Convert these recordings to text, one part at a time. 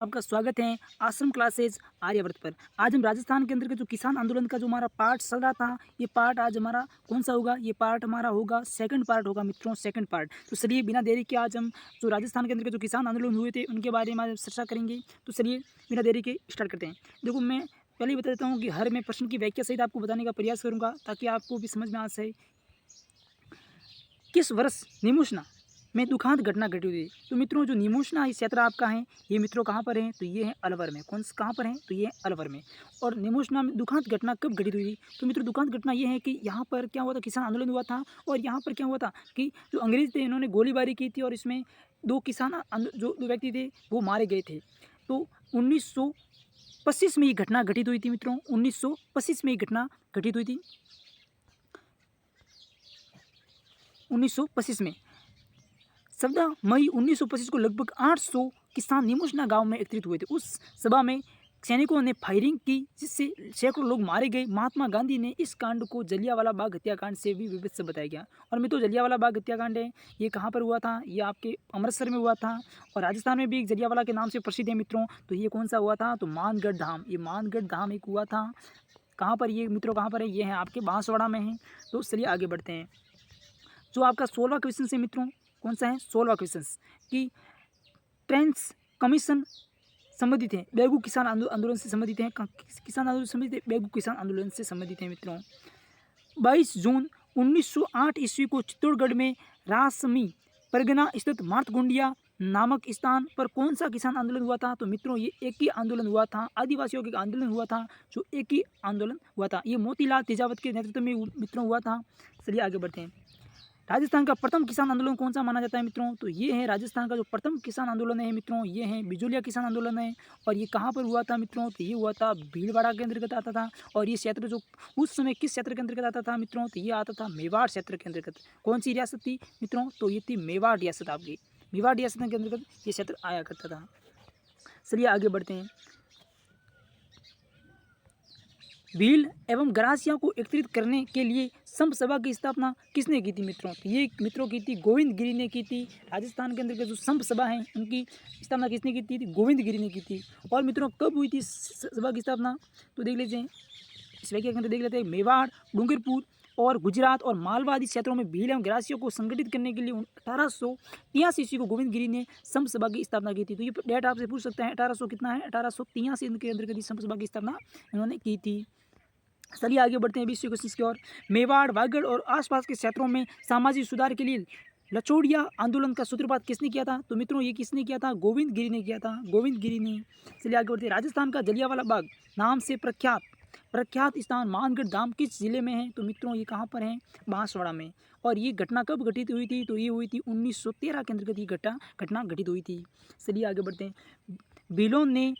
आपका स्वागत है आश्रम क्लासेज आर्यवर्त पर। आज हम राजस्थान के अंदर के जो किसान आंदोलन का जो हमारा पार्ट चल रहा था, ये पार्ट आज हमारा कौन सा होगा? ये पार्ट हमारा होगा सेकंड पार्ट होगा मित्रों, सेकंड पार्ट। तो चलिए बिना देरी के आज हम जो राजस्थान के अंदर के जो किसान आंदोलन हुए थे उनके बारे में आज चर्चा करेंगे। तो चलिए बिना देरी के स्टार्ट करते हैं। देखो, मैं पहले ही बता देता हूँ कि हर मैं प्रश्न की व्याख्या सहित आपको बताने का प्रयास करूँगा ताकि आपको भी समझ में आ सके। किस वर्ष निमोशना में दुखांत घटना घटी हुई? तो मित्रों, जो निमोशना इस क्षेत्र आपका है, ये मित्रों कहाँ पर है? तो ये है अलवर में। कहाँ पर है? तो ये है अलवर में। और निमोशना में दुखांत घटना कब घटित हुई थी? तो मित्रों, दुखांत घटना ये है कि यहाँ पर क्या हुआ था, किसान आंदोलन हुआ था और यहाँ पर क्या हुआ था कि जो अंग्रेज थे इन्होंने गोलीबारी की थी और इसमें जो दो व्यक्ति थे वो मारे गए थे। तो 1925 में ये घटना घटित हुई थी मित्रों, 1925 में ये घटना घटित हुई थी, 1925 में। 17 मई 1925 को लगभग 800 किसान निमोशना गांव में एकत्रित हुए थे। उस सभा में सैनिकों ने फायरिंग की जिससे सैकड़ों लोग मारे गए। महात्मा गांधी ने इस कांड को जलियांवाला बाग हत्याकांड से भी विविध से बताया गया। और मित्रों, जलियांवाला बाग हत्याकांड है, ये कहाँ पर हुआ था? ये आपके अमृतसर में हुआ था और राजस्थान में भी एक जलियांवाला के नाम से प्रसिद्ध है मित्रों। तो ये कौन सा हुआ था? तो मानगढ़ धाम। ये मानगढ़ धाम एक हुआ था। कहाँ पर ये मित्रों, कहाँ पर है? ये है आपके बांसवाड़ा में है। तो चलिए आगे बढ़ते हैं। जो आपका 16वां क्वेश्चन है मित्रों, कौन सा है? 16वां क्वेश्चन कि ट्रेंस कमीशन संबंधित है बेगू किसान आंदोलन से संबंधित है। किसान आंदोलन से संबंधित है, बेगू किसान आंदोलन से संबंधित है मित्रों। 22 जून 1908 ईस्वी को चित्तौड़गढ़ में रासमी परगना स्थित मार्तगुंडिया नामक स्थान पर कौन सा किसान आंदोलन हुआ था? तो मित्रों, ये एक ही आंदोलन हुआ था, आदिवासियों का आंदोलन हुआ था, जो एक ही आंदोलन हुआ था। ये मोतीलाल तेजावत के नेतृत्व में मित्रों हुआ था। चलिए आगे बढ़ते हैं। राजस्थान का प्रथम किसान आंदोलन कौन सा माना जाता है मित्रों? तो ये है राजस्थान का जो प्रथम किसान आंदोलन है मित्रों, ये है बिजोलिया किसान आंदोलन है। और ये कहाँ पर हुआ था मित्रों? तो ये हुआ था भीलवाड़ा के अंतर्गत आता था। और ये क्षेत्र जो उस समय किस क्षेत्र के अंतर्गत आता था मित्रों? तो ये आता था मेवाड़ क्षेत्र के अंतर्गत। कौन सी रियासत थी मित्रों? तो ये थी मेवाड़ रियासत आपकी। मेवाड़ रियासत के अंतर्गत ये क्षेत्र आया करता था। चलिए आगे बढ़ते हैं। भील एवं गरासिया को एकत्रित करने के लिए संप सभा की स्थापना किसने की थी मित्रों? तो ये मित्रों की थी गोविंद गिरी ने की थी। राजस्थान के अंदर के जो संप सभा है उनकी स्थापना किसने की थी? गोविंद गिरी ने की थी। और मित्रों, कब हुई थी सभा की स्थापना? तो देख लीजिए, इस व्याख्या के अंदर देख लेते हैं। मेवाड़, डूंगरपुर और गुजरात और मालवा आदि क्षेत्रों में भील एवं गरासियों को संगठित करने के लिए 1883 ईस्वी को गोविंद गिरी ने संप सभा की स्थापना की थी। तो ये डेट आपसे पूछ सकते हैं, 1800 कितना है? 1883 इनके अंदर संप सभा की स्थापना इन्होंने की थी। चलिए आगे बढ़ते हैं 20वीं क्वेश्चन की ओर। मेवाड़, वागड़ और आसपास के क्षेत्रों में सामाजिक सुधार के लिए लचोड़िया आंदोलन का सूत्रपात किसने किया था? तो मित्रों, ये किसने किया था? गोविंद गिरी ने किया था, गोविंद गिरी ने। चलिए आगे बढ़ते हैं। राजस्थान का जलियांवाला बाग नाम से प्रख्यात स्थान मानगढ़ धाम किस जिले में है? तो मित्रों, ये कहाँ पर है? बांसवाड़ा में। और ये घटना कब घटित हुई थी? तो ये हुई थी 1913 के अंतर्गत ये घटना घटित हुई थी। चलिए आगे बढ़ते हैं। भीलों ने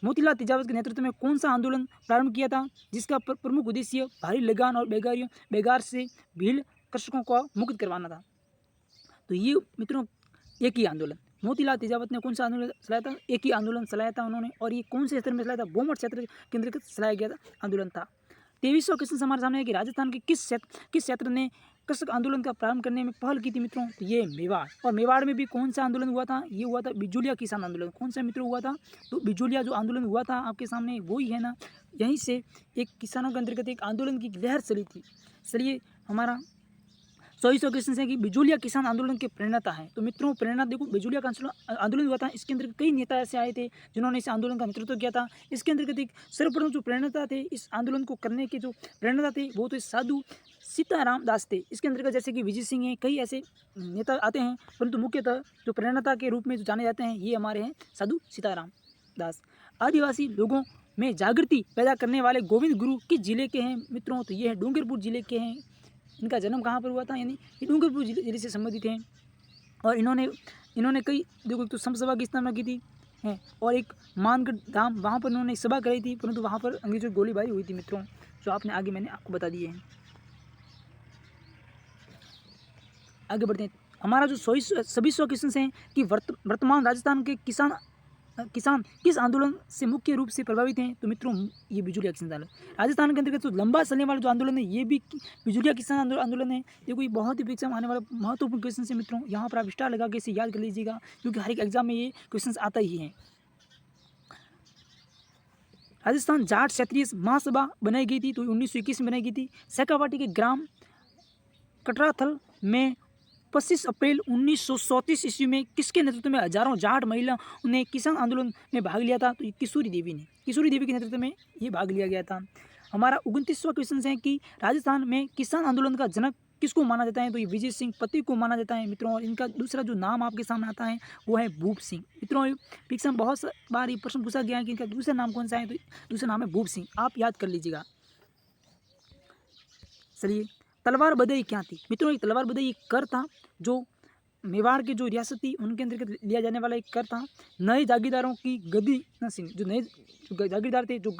मोतीलाल तेजावत के नेतृत्व में कौन सा आंदोलन प्रारंभ किया था जिसका प्रमुख उद्देश्य भारी लगान और बेगार से भील कृषकों को मुक्त करवाना था? तो ये मित्रों एक ही आंदोलन, मोतीलाल तेजावत ने कौन सा आंदोलन चलाया था? एक ही आंदोलन चलाया था उन्होंने। और ये कौन से क्षेत्र में चलाया था? बोमट क्षेत्र के अंतर्गत चलाया गया था आंदोलन था। 23वां क्वेश्चन हमारे सामने है कि राजस्थान के किस क्षेत्र ने कृषक आंदोलन का प्रारंभ करने में पहल की थी मित्रों? तो ये मेवाड़। और मेवाड़ में भी कौन सा आंदोलन हुआ था? ये हुआ था बिजोलिया किसान आंदोलन। कौन सा मित्रों हुआ था? तो बिजोलिया जो आंदोलन हुआ था आपके सामने वो ही है ना। यहीं से एक किसानों के अंतर्गत एक आंदोलन की लहर चली थी। चलिए हमारा 24वां क्वेश्चन है कि बिजोलिया किसान आंदोलन के प्रेरणाता है। तो मित्रों, प्रेरणा देखो, बिजोलिया का आंदोलन हुआ था, इसके अंदर कई नेता ऐसे आए थे जिन्होंने इस आंदोलन का नेतृत्व किया था। इसके अंतर्गत एक सर्वप्रथम जो प्रेरणाता थे इस आंदोलन को करने के जो प्रेरणाता थे वो तो साधु सीताराम दास थे। इसके अंतर्गत जैसे कि विजय सिंह हैं, कई ऐसे नेता आते हैं, परंतु मुख्यतः जो प्रेरणाता के रूप में जो जाने जाते हैं ये हमारे हैं साधु सीताराम दास। आदिवासी लोगों में जागृति पैदा करने वाले गोविंद गुरु किस जिले के हैं मित्रों? तो ये है डूंगरपुर जिले के हैं। इनका जन्म कहाँ पर हुआ था? यानी ये डूंगरपुर जिले से संबंधित हैं। और इन्होंने कई देखो, एक तो संप सभा की स्थापना की थी हैं और एक मानगढ़ धाम वहाँ पर इन्होंने सभा कराई थी, परंतु वहाँ पर अंग्रेजों की गोलीबारी हुई थी मित्रों, जो आपने आगे मैंने आपको बता दिए हैं। आगे बढ़ते हैं। हमारा जो 26वां क्वेश्चन है कि वर्तमान राजस्थान के किसान किस आंदोलन से मुख्य रूप से प्रभावित हैं? तो मित्रों, ये बिजोलिया किसान आंदोलन। राजस्थान के अंतर्गत जो लंबा चलने वाला जो आंदोलन है ये भी बिजोलिया किसान आंदोलन है। देखो, ये बहुत ही परीक्षा में आने वाला महत्वपूर्ण क्वेश्चन है मित्रों। यहाँ पर आप स्टार लगा के इसे याद कर लीजिएगा क्योंकि हर एक एग्जाम में ये क्वेश्चन आता ही है। राजस्थान जाट क्षत्रिय महासभा बनाई गई थी, तो 1921 में बनाई गई थी। शेखावाटी के ग्राम कटराथल में 25 अप्रैल 1937 ईस्वी में किसके नेतृत्व में हजारों जाट महिला ने किसान आंदोलन में भाग लिया था? तो ये किशोरी देवी के नेतृत्व में ये भाग लिया गया था। हमारा 29वां क्वेश्चन है कि राजस्थान में किसान आंदोलन का जनक किसको माना जाता है? तो ये विजय सिंह पति को माना जाता है मित्रों। और इनका दूसरा जो नाम आपके सामने आता है वो है भूप सिंह। मित्रों परीक्षा में बहुत बार ये प्रश्न पूछा गया है कि इनका दूसरा नाम कौन सा है, तो दूसरा नाम है भूप सिंह, आप याद कर लीजिएगा। चलिए, तलवार बदई क्या थी? मित्रों तलवार बदई एक कर था जो मेवाड़ के जो रियासत थी उनके अंतर्गत लिया जाने वाला एक कर था। नए जागीरदारों की गद्दी नसीब, जो नए जागीरदार थे जो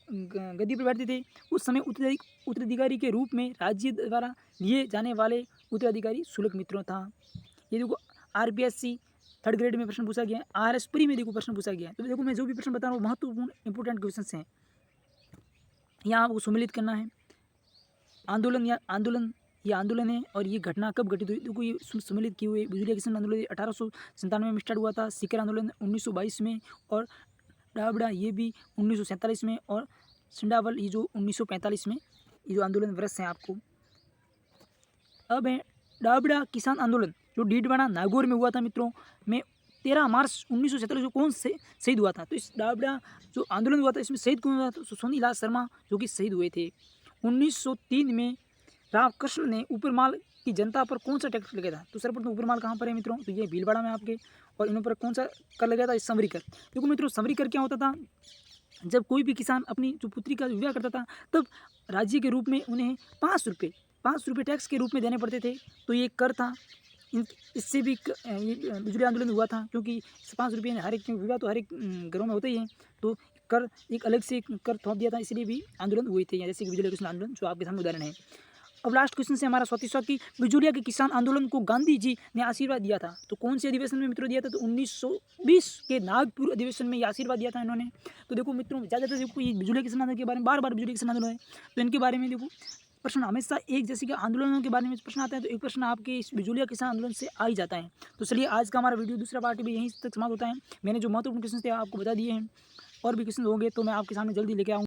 गद्दी पर बैठते थे, उस समय उत्तराधिकारी के रूप में राज्य द्वारा लिए जाने वाले उत्तराधिकारी शुल्क मित्रों था। ये देखो RPSC 3rd ग्रेड में प्रश्न पूछा गया है, RS प्री में देखो प्रश्न पूछा गया है। तो देखो मैं जो भी प्रश्न बता रहा हूँ महत्वपूर्ण इंपोर्टेंट क्वेश्चन हैं, यहाँ आपको सम्मिलित करना है। आंदोलन है और ये घटना कब घटित हुई? देखो ये सम्मिलित की हुई। बिजुलिया किसान आंदोलन 1897 में स्टार्ट हुआ था। सीकर आंदोलन 1922 में, और डाबड़ा ये भी 1947 में, और सिंडावल ये जो 1945 में, ये जो आंदोलन वर्ष हैं आपको। अब है डाबड़ा किसान आंदोलन जो डीडवाना नागौर में हुआ था मित्रों, में 13 मार्च 1947 को कौन से शहीद हुआ था? तो इस डाबड़ा जो आंदोलन हुआ था इसमें शहीद कौन हुआ था? तो सोनीलाल शर्मा जो कि शहीद हुए थे। 1903 में रामकृष्ण ने ऊपरमाल की जनता पर कौन सा टैक्स लगाया था? तो सर्वप्रथम ऊपरमाल कहाँ पर है मित्रों? तो ये भीलवाड़ा में आपके। और इन पर कौन सा कर लगाया था? संवरी कर। देखो मित्रों संवरी कर क्या होता था? जब कोई भी किसान अपनी जो पुत्री का विवाह करता था तब राज्य के रूप में उन्हें 5 रुपये टैक्स के रूप में देने पड़ते थे। तो ये कर था। इससे भी ये बिजली आंदोलन हुआ था, क्योंकि 5 रुपये हर एक विवाह तो हर एक घरों में होता ही है, तो कर एक अलग से कर थोप दिया था, इसलिए भी आंदोलन हुए थे, जैसे कि बिजुलिया किसान आंदोलन जो आपके सामने उदाहरण है। अब लास्ट क्वेश्चन से हमारा 34वां कि बिजुलिया के किसान आंदोलन को गांधी जी ने आशीर्वाद दिया था, तो कौन से अधिवेशन में मित्रों दिया था? तो 1920 के नागपुर अधिवेशन में ये आशीर्वाद दिया था इन्होंने। तो देखो मित्रों ज़्यादातर देखो ये बिजुलिया किसान आंदोलन के बारे में बार बिजुलिया किसान आंदोलन है, तो इनके बारे में देखो प्रश्न हमेशा एक जैसे कि आंदोलनों के बारे में प्रश्न आता है, तो एक प्रश्न आपके इस बिजुलिया किसान आंदोलन से आ ही जाता है। तो चलिए आज का हमारा वीडियो दूसरा पार्ट भी यहीं तक समाप्त होता है। मैंने जो महत्वपूर्ण क्वेश्चन थे आपको बता दिए हैं, और भी क्वेश्चन होंगे तो मैं आपके सामने जल्दी लेके आऊँगा।